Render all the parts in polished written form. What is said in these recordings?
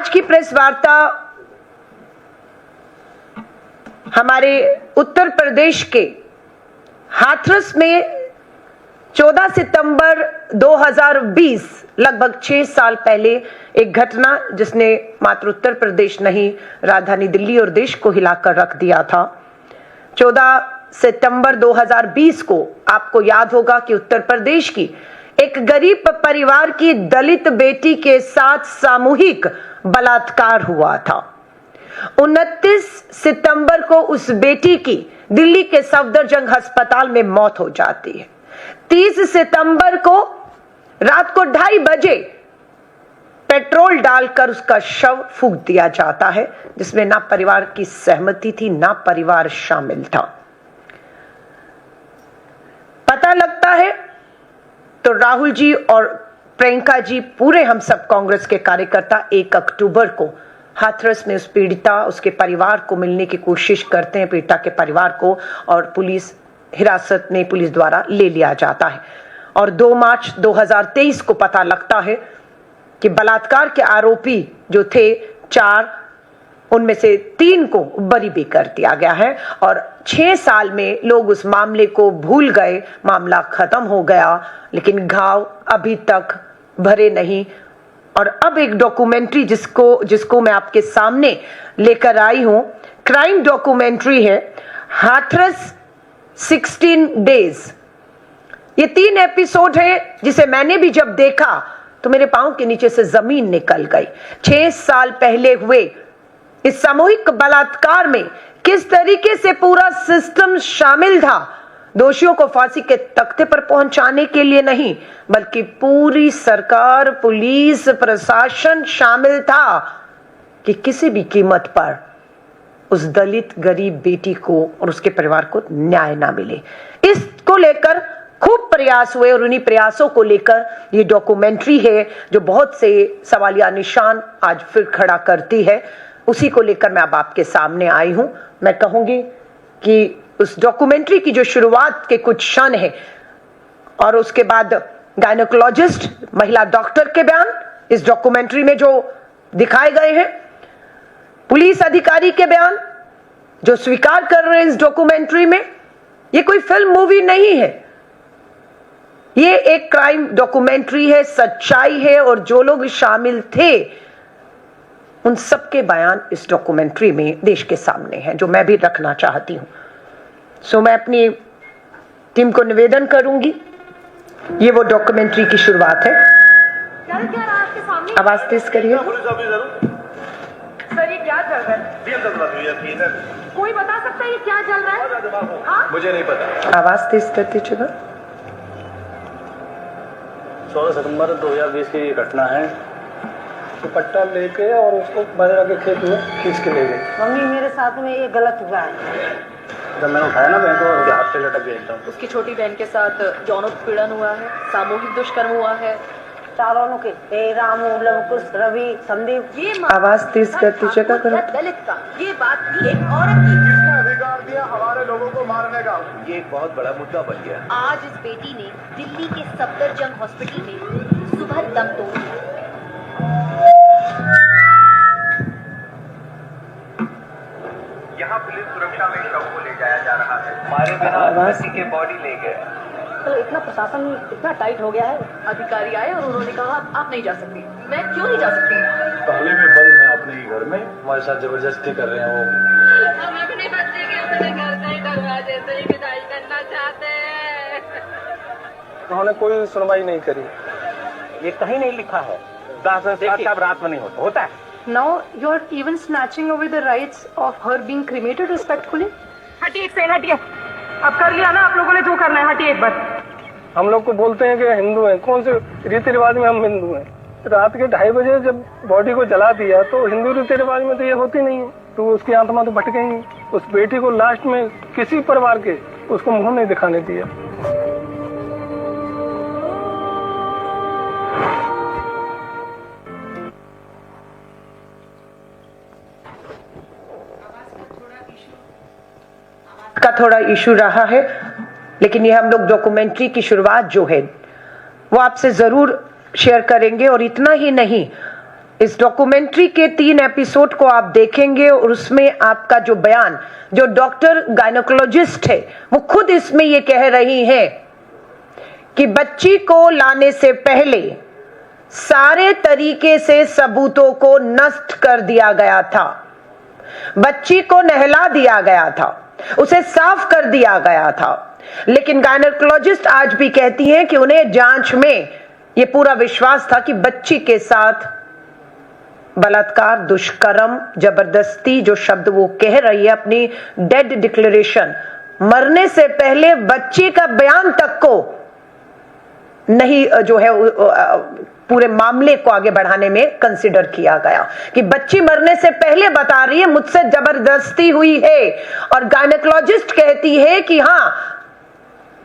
आज की प्रेस वार्ता हमारे उत्तर प्रदेश के हाथरस में 14 सितंबर 2020 लगभग 6 साल पहले एक घटना जिसने मात्र उत्तर प्रदेश नहीं राजधानी दिल्ली और देश को हिलाकर रख दिया था। 14 सितंबर 2020 को आपको याद होगा कि उत्तर प्रदेश की एक गरीब परिवार की दलित बेटी के साथ सामूहिक बलात्कार हुआ था। 29 सितंबर को उस बेटी की दिल्ली के सफदरजंग अस्पताल में मौत हो जाती है। 30 सितंबर को रात को 2:30 बजे पेट्रोल डालकर उसका शव फूंक दिया जाता है, जिसमें ना परिवार की सहमति थी ना परिवार शामिल था। पता लगता है तो राहुल जी और प्रियंका जी, पूरे हम सब कांग्रेस के कार्यकर्ता 1 अक्टूबर को हाथरस में उस पीड़िता उसके परिवार को मिलने की कोशिश करते हैं, पीड़िता के परिवार को, और पुलिस हिरासत में पुलिस द्वारा ले लिया जाता है। और 2 मार्च 2023 को पता लगता है कि बलात्कार के आरोपी जो थे 4, उनमें से 3 को बरी भी कर दिया गया है। और 6 साल में लोग उस मामले को भूल गए, मामला खत्म हो गया, लेकिन घाव अभी तक भरे नहीं। और अब एक डॉक्यूमेंट्री जिसको मैं आपके सामने लेकर आई हूं, क्राइम डॉक्यूमेंट्री है हाथरस 16 डेज। ये 3 एपिसोड है जिसे मैंने भी जब देखा तो मेरे पांव के नीचे से जमीन निकल गई। 6 साल पहले हुए इस सामूहिक बलात्कार में किस तरीके से पूरा सिस्टम शामिल था, दोषियों को फांसी के तख्ते पर पहुंचाने के लिए नहीं, बल्कि पूरी सरकार, पुलिस, प्रशासन शामिल था कि किसी भी कीमत पर उस दलित गरीब बेटी को और उसके परिवार को न्याय ना मिले। इसको लेकर खूब प्रयास हुए और उन्हीं प्रयासों को लेकर ये डॉक्यूमेंट्री है जो बहुत से सवालिया निशान आज फिर खड़ा करती है। उसी को लेकर मैं अब आपके सामने आई हूं। मैं कहूंगी कि उस डॉक्यूमेंट्री की जो शुरुआत के कुछ क्षण है और उसके बाद गायनोकोलॉजिस्ट महिला डॉक्टर के बयान इस डॉक्यूमेंट्री में जो दिखाए गए हैं, पुलिस अधिकारी के बयान जो स्वीकार कर रहे हैं इस डॉक्यूमेंट्री में, ये कोई फिल्म मूवी नहीं है, ये एक क्राइम डॉक्यूमेंट्री है, सच्चाई है। और जो लोग शामिल थे उन सबके बयान इस डॉक्यूमेंट्री में देश के सामने हैं, जो मैं भी रखना चाहती हूं। सो मैं अपनी टीम को निवेदन करूंगी, ये वो डॉक्यूमेंट्री की शुरुआत है। आवाज तेज करिए। सर, ये क्या चल रहा है? कोई बता सकता है ये क्या चल रहा है? हाँ? मुझे नहीं पता। आवाज तेज कर दीजिएगा। 16 सितंबर 2020 की घटना है। दुपट्टा लेके और उसको बाजरा के खेत में खींच के ले गए। मम्मी, मेरे साथ में ये गलत हुआ है। जब मैंने उठाया ना बहन को, उसके हाथ से लटक गया एकदम। उसकी छोटी बहन के साथ यौन उत्पीड़न हुआ है, सामूहिक दुष्कर्म हुआ है। चारों के रामू, लवकुश, रवि, संदीप। ये आवाज तेज कर दीजिएगा। दलित का, ये बात थी एक औरत की। किसने अधिकार दिया हमारे लोगों को मारने का? ये एक बहुत बड़ा मुद्दा बन गया। आज इस बेटी ने दिल्ली के सफदरजंग हॉस्पिटल में सुबह दम तोड़ दिया। यहाँ पुलिस सुरक्षा में शव को ले जाया जा रहा है। मारे बिना किसी के बॉडी ले गए। तो इतना प्रशासन इतना टाइट हो गया है। अधिकारी आए और उन्होंने कहा आप नहीं जा सकती। मैं क्यों नहीं जा सकती? पहले भी बंद है अपने ही घर में, हमारे साथ जबरदस्ती कर रहे हैं वो। हम अपने बच्चे के अपने घर से ही दरवाजे से ही विदाई करना चाहते हैं। उन्होंने कोई सुनवाई नहीं करी। ये कहीं नहीं लिखा है 10 साल रात में नहीं होता है। Now you are even snatching away the rights of her being cremated respectfully. हटिए एक सेकंड, हटिए। अब कर लिया ना आप लोगों ने जो करना है, हटिए एक बार। हम लोग को बोलते हैं कि हिंदू हैं, कौन से रीति रिवाज में हम हिंदू हैं? रात के 2:30 बजे जब बॉडी को जला दिया तो हिंदू रीति रिवाज में तो ये होती नहीं है, तो उसकी आत्मा तो भटकेगी। उस बेटी को लास्ट में किसी परिवार के उसको मुंह नहीं दिखाने दिया। का थोड़ा इशू रहा है, लेकिन ये हम लोग डॉक्यूमेंट्री की शुरुआत जो है वो आपसे जरूर शेयर करेंगे। और इतना ही नहीं, इस डॉक्यूमेंट्री के 3 एपिसोड को आप देखेंगे और उसमें आपका जो बयान, जो डॉक्टर गायनेकोलॉजिस्ट है वो खुद इसमें ये कह रही हैं कि बच्ची को लाने से पहले सारे तरीके से सबूतों को नष्ट कर दिया गया था। बच्ची को नहला दिया गया था, उसे साफ कर दिया गया था, लेकिन गायनेकोलॉजिस्ट आज भी कहती हैं कि उन्हें जांच में ये पूरा विश्वास था कि बच्ची के साथ बलात्कार, दुष्कर्म, जबरदस्ती, जो शब्द वो कह रही है अपनी डेड डिक्लेरेशन, मरने से पहले बच्ची का बयान तक को नहीं जो है पूरे मामले को आगे बढ़ाने में कंसिडर किया गया कि बच्ची मरने से पहले बता रही है मुझसे जबरदस्ती हुई है, और गायनेकोलॉजिस्ट कहती है कि हां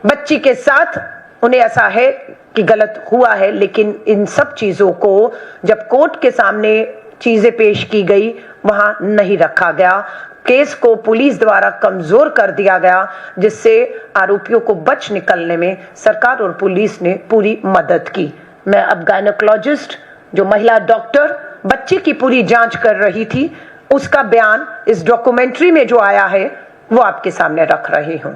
बच्ची के साथ उन्हें ऐसा है कि गलत हुआ है, लेकिन इन सब चीजों को जब कोर्ट के सामने चीजें पेश की गई वहां नहीं रखा गया। केस को पुलिस द्वारा कमजोर कर दिया गया, जिससे आरोपियों को बच निकलने में सरकार और पुलिस ने पूरी मदद की। मैं अब गायनेकोलॉजिस्ट, जो महिला डॉक्टर बच्ची की पूरी जांच कर रही थी, उसका बयान इस डॉक्यूमेंट्री में जो आया है वो आपके सामने रख रही हूं।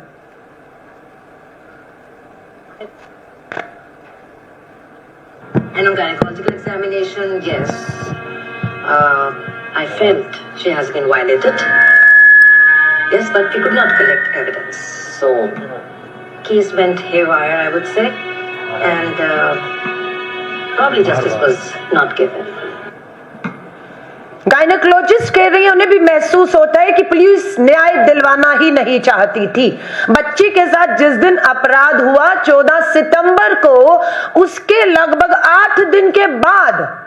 And on gynecological examination, yes, I felt she has been violated. Yes, but we could not collect evidence. So, case went haywire, I would say, and probably justice was not given. Gynaecologist कह रही है उन्हें भी महसूस होता है कि police न्याय दिलवाना ही नहीं चाहती थी। बच्ची के साथ जिस दिन अपराध हुआ 14 सितंबर को, उसके लगभग 8 दिन के बाद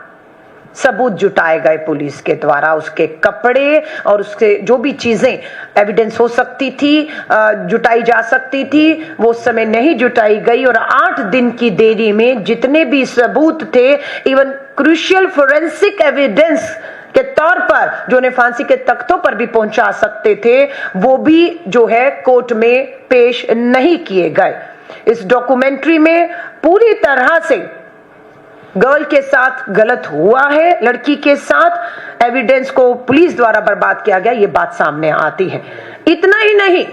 सबूत जुटाए गए पुलिस के द्वारा। उसके कपड़े और उसके जो भी चीजें एविडेंस हो सकती थी, जुटाई जा सकती थी, वो उस समय नहीं जुटाई गई, और 8 दिन की देरी में जितने भी सबूत थे, इवन क्रूशियल फोरेंसिक एविडेंस के तौर पर जो उन्हें फांसी के तख्तों पर भी पहुंचा सकते थे, वो भी जो है कोर्ट में पेश नहीं किए गए। इस डॉक्यूमेंट्री में पूरी तरह से गर्ल के साथ गलत हुआ है, लड़की के साथ एविडेंस को पुलिस द्वारा बर्बाद किया गया, ये बात सामने आती है। इतना ही नहीं,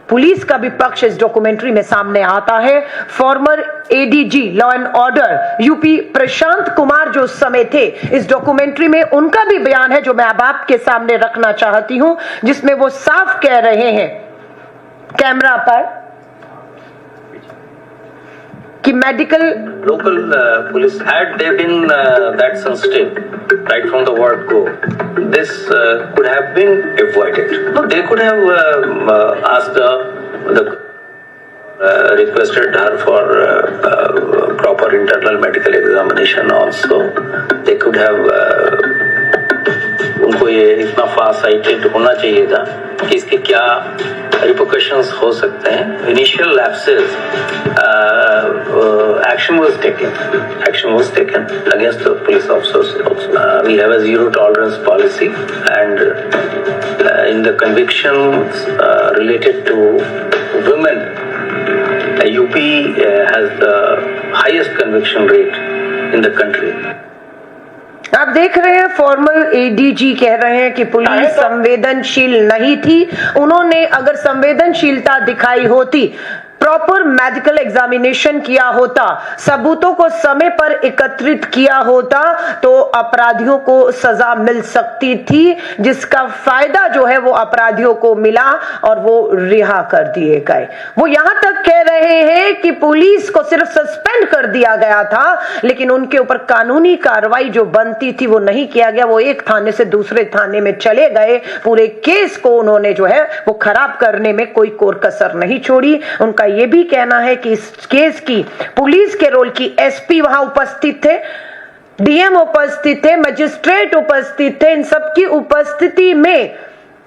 पुलिस का भी पक्ष इस डॉक्यूमेंट्री में सामने आता है। Former ADG law and order UP Prashant Kumar जो उस समय थे, इस डॉक्यूमेंट्री में उनका भी बयान है जो मैं अब आपके सामने रखना चाहती हूं, जिसमें वो साफ कह रहे हैं कैमरा पर कि medical local police, had they been that sensitive right from the word go, this could have been avoided. No, they could have asked requested her for proper internal medical examination also. They could have उनको ये इतना फार cited होना चाहिए था कि इसके क्या रिपोर्केशंस हो सकते हैं। Initial lapses, action was taken against the police officers also. We have a zero tolerance policy, and in the convictions related to women, UP has the highest conviction rate in the country. आप देख रहे हैं formal ADG कह रहे हैं कि police संवेदनशील नहीं थी। उन्होंने अगर संवेदनशीलता दिखाई होती, प्रॉपर मेडिकल एग्जामिनेशन किया होता, सबूतों को समय पर एकत्रित किया होता, तो अपराधियों को सजा मिल सकती थी, जिसका फायदा जो है वो अपराधियों को मिला और वो रिहा कर दिए गए। वो यहां तक कह रहे हैं कि पुलिस को सिर्फ सस्पेंड कर दिया गया था, लेकिन उनके ऊपर कानूनी कार्रवाई जो बनती थी वो नहीं किया गया। वो एक थाने से दूसरे थाने में चले गए, पूरे केस को उन्होंने जो है वो खराब करने में कोई कोर कसर नहीं छोड़ी। उनका ये भी कहना है कि इस केस की पुलिस के रोल की एसपी वहां उपस्थित थे, डीएम उपस्थित थे, मजिस्ट्रेट उपस्थित थे। इन सबकी उपस्थिति में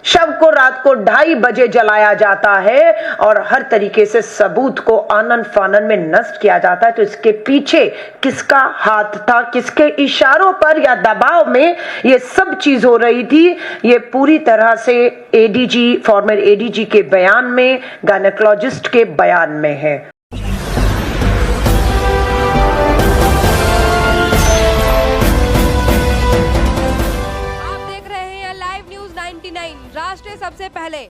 शव को रात को 2:30 बजे जलाया जाता है और हर तरीके से सबूत को आनन फानन में नष्ट किया जाता है। तो इसके पीछे किसका हाथ था, किसके इशारों पर या दबाव में ये सब चीज हो रही थी, ये पूरी तरह से एडीजी, फॉर्मर एडीजी के बयान में, गायनेकोलॉजिस्ट के बयान में है। 99 राष्ट्र सबसे पहले।